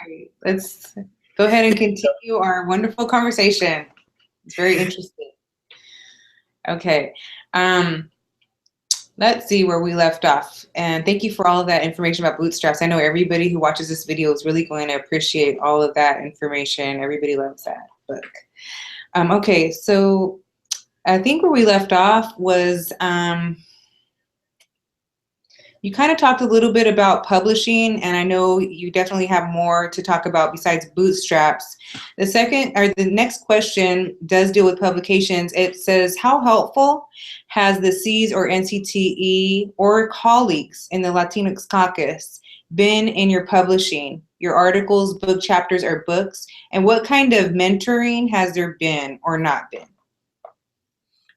right. Let's go ahead and continue our wonderful conversation. It's very interesting. Okay. Um, let's see where we left off. And thank you for all of that information about bootstraps. I know everybody who watches this video is really going to appreciate all of that information. Everybody loves that book. Okay, so I think where we left off was you kind of talked a little bit about publishing, and I know you definitely have more to talk about besides bootstraps. The next question does deal with publications. It says, how helpful has the C's or NCTE or colleagues in the Latinx caucus been in your publishing, your articles, book chapters, or books? And what kind of mentoring has there been or not been?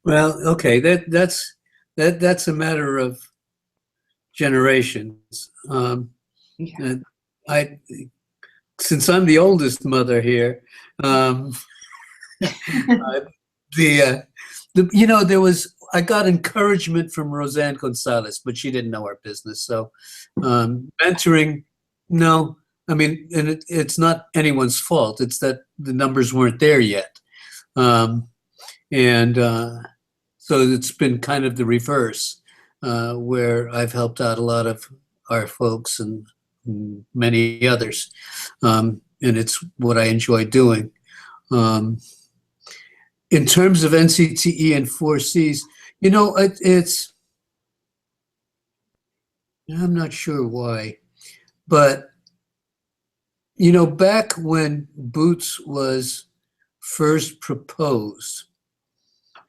Well, okay, that's a matter of generations. Yeah. I, since I'm the oldest mother here, I got encouragement from Roseanne Gonzalez, but she didn't know our business. So mentoring, no. I mean, and it's not anyone's fault. It's that the numbers weren't there yet. So it's been kind of the reverse, where I've helped out a lot of our folks and many others. And it's what I enjoy doing. In terms of NCTE and 4Cs, I'm not sure why, but, back when Boots was first proposed,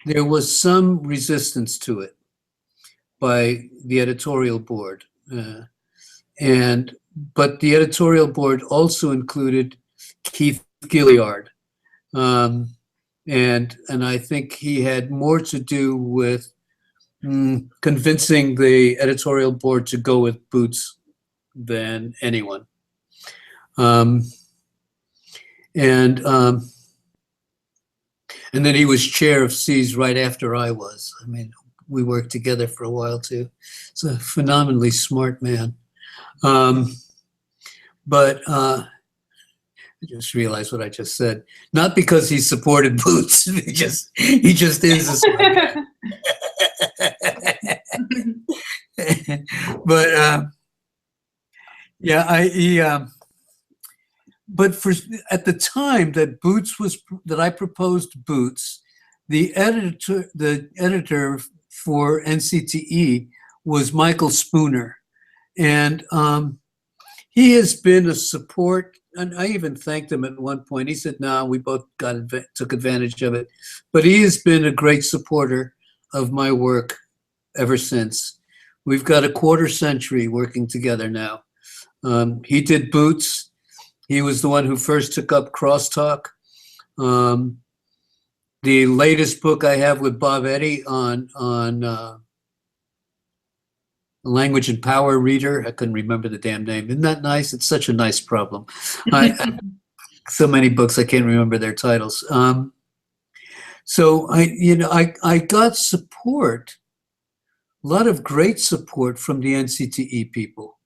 there was some resistance to it by the editorial board. But the editorial board also included Keith Gilliard. And I think he had more to do with convincing the editorial board to go with Boots than anyone. And then he was chair of C's right after I was. I mean, we worked together for a while too. He's a phenomenally smart man. But I just realized what I just said. Not because he supported Boots. He just is a smart guy. But yeah, but at the time that I proposed Boots, the editor for NCTE was Michael Spooner, and he has been a support. And I even thanked him at one point. He said, "No, we both took advantage of it," but he has been a great supporter of my work ever since. We've got a quarter century working together now. He did Boots. He was the one who first took up Crosstalk. The latest book I have with Bob Eddy on Language and Power Reader. I couldn't remember the damn name. Isn't that nice? It's such a nice problem. So many books I can't remember their titles. So I got support, a lot of great support from the NCTE people.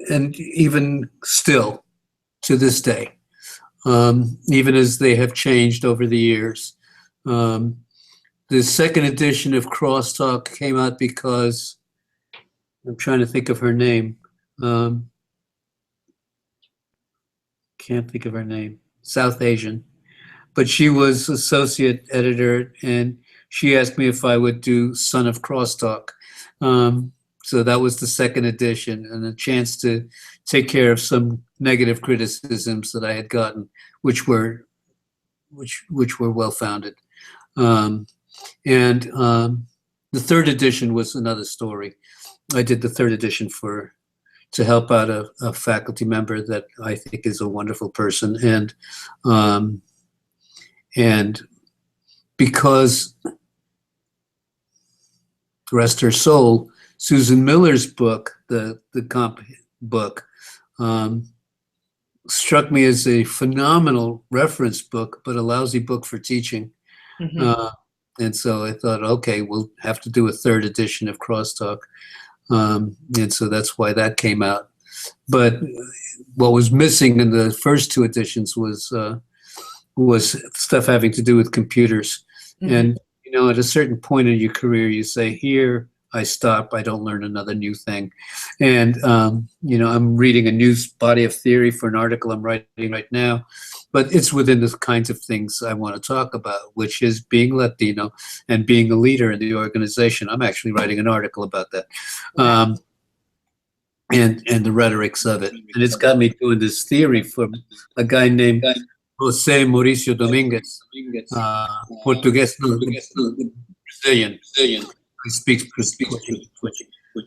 And even still to this day, even as they have changed over the years. The second edition of Crosstalk came out because I'm trying to think of her name. Can't think of her name. South Asian. But she was associate editor, and she asked me if I would do Son of Crosstalk. So that was the second edition, and a chance to take care of some negative criticisms that I had gotten, which were well founded. The third edition was another story. I did the third edition to help out a faculty member that I think is a wonderful person, and because, rest her soul, Susan Miller's book, the comp book, struck me as a phenomenal reference book, but a lousy book for teaching. Mm-hmm. And so I thought, okay, we'll have to do a third edition of Crosstalk. And so that's why that came out. But what was missing in the first two editions was stuff having to do with computers. Mhm. And at a certain point in your career, you say, "Here I stop. I don't learn another new thing." And I'm reading a new body of theory for an article I'm writing right now, but it's within the kinds of things I want to talk about, which is being Latino and being a leader in the organization. I'm actually writing an article about that. And the rhetorics of it. And it's got me doing this theory from a guy named Jose Mauricio Dominguez, Portuguese, no, Brazilian. He speaks Portuguese.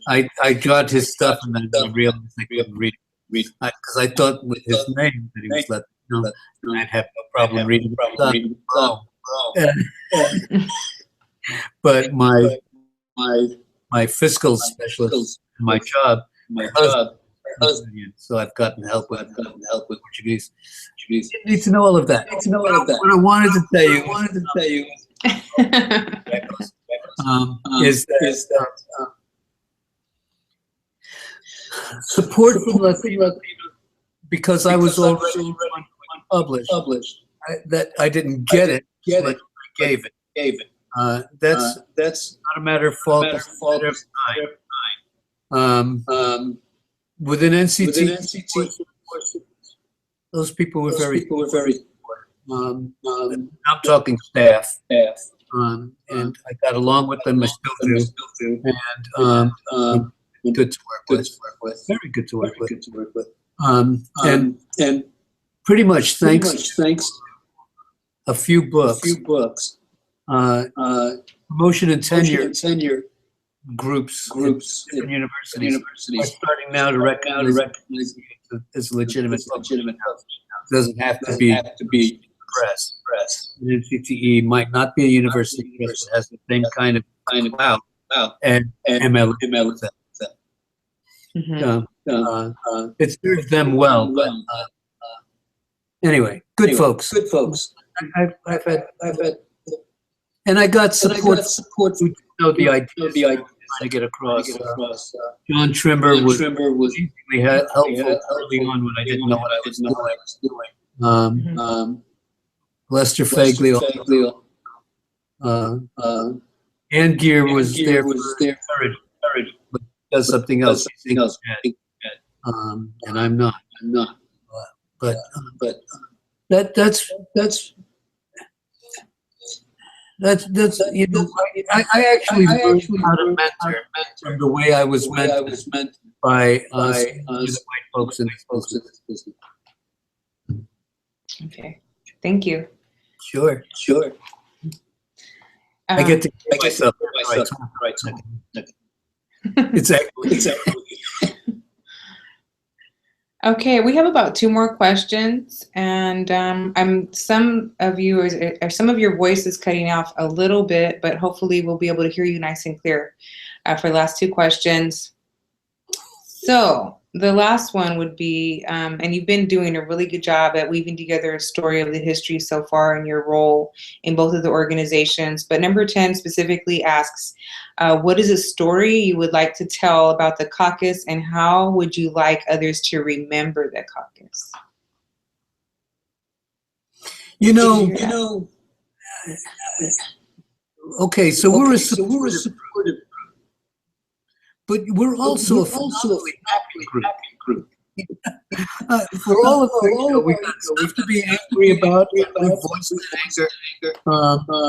I got his stuff and then I realized I couldn't read it. Because I thought with his name that he was Latino, I'd have no problem reading the stuff. But my fiscal specialist in my job, my husband, so I've gotten help with Portuguese. You need to know all of that. What I wanted to tell you is that support from Latino, because I was already published, that I didn't get it, but I gave it. That's not a matter of fault. It's a matter of time. Within NCT, those people were very supportive. I'm talking staff. And I got along with them. I still do. And good to work with. Very good to work with. And pretty much thanks a few books. Promotion and tenure groups in universities are starting now to recognize it as legitimate. It doesn't have to be press. And NCTE might not be a university press, but has the same kind of clout and ML. It serves them well. But, anyway, good folks. I've had. And I got support. The idea trying to get across. John Trimber was easily helpful early on when I didn't know what I was doing. Lester Faglio. Ann Gear was there for courage, but does something else. And I'm not. But that's I actually learned how to mentor from the way I was meant by the white folks in this business. Okay, thank you. Sure. I get to give myself right. Exactly. Okay, we have about 2 more questions, and some of your voice is cutting off a little bit, but hopefully we'll be able to hear you nice and clear for the last 2 questions. So the last one would be, and you've been doing a really good job at weaving together a story of the history so far in your role in both of the organizations. But number 10 specifically asks, what is a story you would like to tell about the caucus, and how would you like others to remember the caucus? Okay, so we're a supportive but we're also a phenomenally happy group. For all of us, we have stuff to be angry about. We voice anger.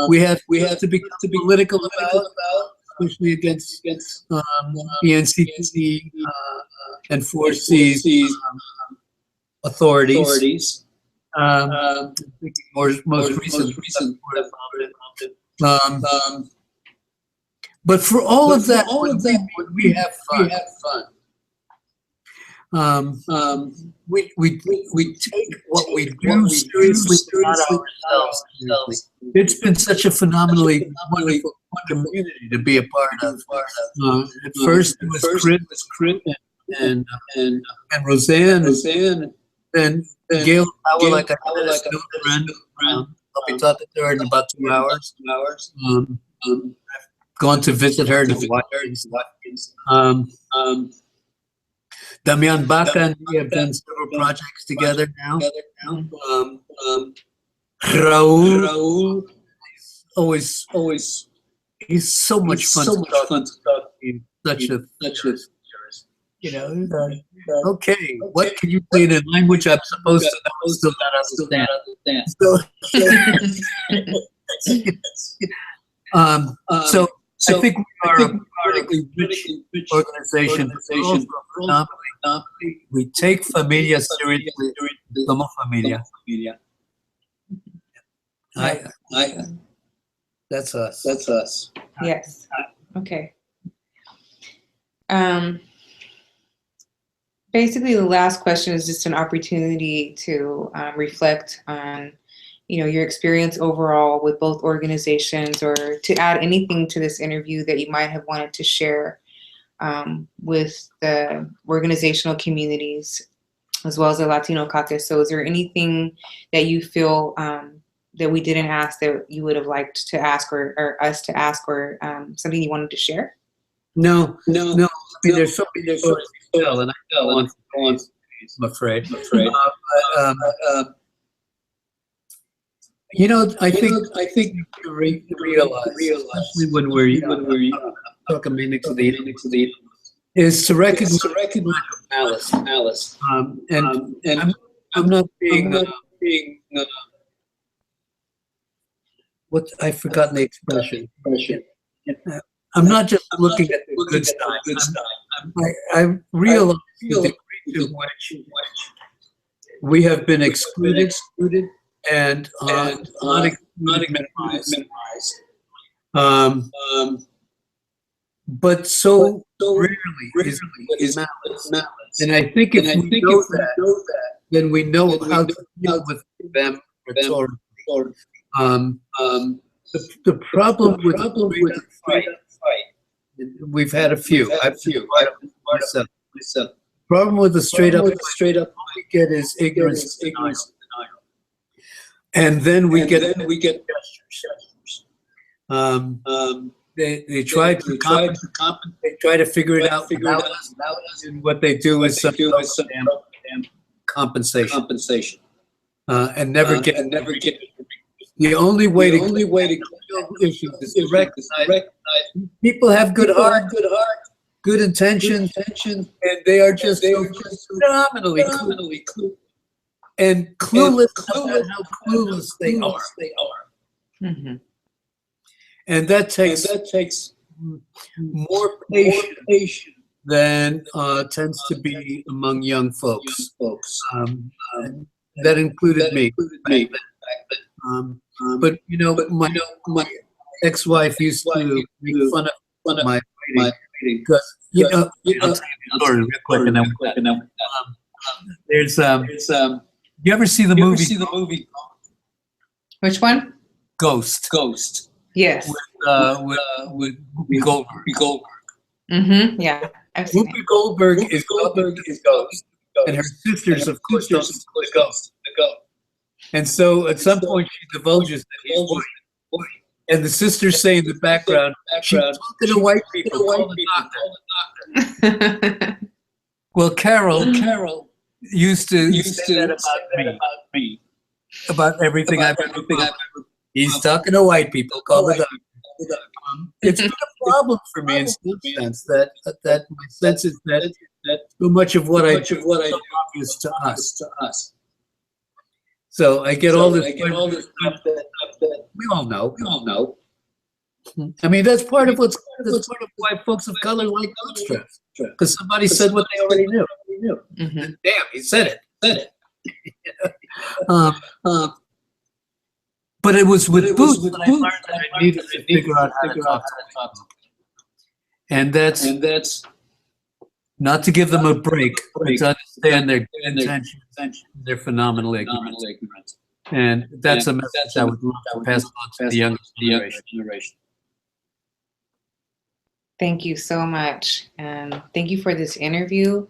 We have to be political about, especially against the NCT and 4C's authorities. Most recent. But for all of that, we have fun. We take what we do seriously, not ourselves seriously. It's been such a phenomenally wonderful community to be a part of. At first, it was Chris and Roseanne, and Gail Powell, like I said, is still a friend. I'll be talking to her in about 2 hours. Gone to visit her to watch. Damian Baca and we have done several projects together now. Raul, always, he's so much fun to talk to. He's such a, you know, okay, what can you say in a language I'm supposed to know and still not understand? So I think we are a politically rich organization. We take familia seriously, como familia. That's us. Yes. Okay. Basically, the last question is just an opportunity to reflect on, your experience overall with both organizations, or to add anything to this interview that you might have wanted to share with the organizational communities, as well as the Latino caucus. So is there anything that you feel that we didn't ask that you would have liked to ask, or us to ask, or something you wanted to share? No. I mean, there's something to tell, and I don't want to go on, I'm afraid. I think you realize, especially when we're talking mainly to the is to recognize malice. And I'm not being what I've forgotten the expression. I'm not just looking at the good side. I realize the degree to which we have been excluded and not minimized. But so rarely is malice. And I think if we know that, then we know how to deal with them rhetorically. The problem with the fight, we've had a few. I've myself. The problem with the straight up, all we get is ignorance, denial. And then we get gestures. They try to compensate. They try to figure it out without us. And what they do is some damn compensation. And never get. The only way to kill issues is to recognize people have good heart, good intentions, and they are just phenomenally clueless. And clueless about how clueless they are. Mm-hmm. And that takes more patience than tends to be among young folks. That included me. But my ex-wife used to make fun of my writing because I'll tell you the story real quick, and then there's you ever see the movie? Which one? Ghost. Yes. With Whoopi Goldberg. Mm-hmm. Yeah. Whoopi Goldberg is Ghost, and her sisters, of course, don't the Ghost. And so at some point she divulges that he's white. And the sisters say in the background, she's talking to white people, call the doctor. Well, Carol used to say that about me. About everything I've ever done. He's talking to white people, call the doctor. It's been a problem for me in some sense that my sense is that so much of what I do is obvious to us. So I get all this stuff that we all know. I mean, that's part of why folks of color like bootstraps, because somebody said what they already knew. Mm-hmm. Damn, he said it. But it was with Boots that I learned that I needed to figure out how to talk to them. And that's not to give them a break, but to understand their intentions. They're phenomenally ignorant. And that's a message I would love to pass on to the younger generation. Thank you so much. Thank you for this interview.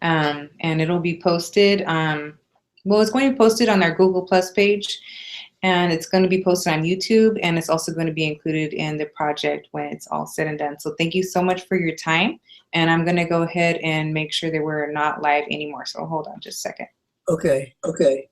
And it'll be posted. It's going to be posted on our Google Plus page. and it's going to be posted on YouTube, and it's also going to be included in the project when it's all said and done. So thank you so much for your time, and I'm going to go ahead and make sure that we're not live anymore. So hold on just a second. Okay.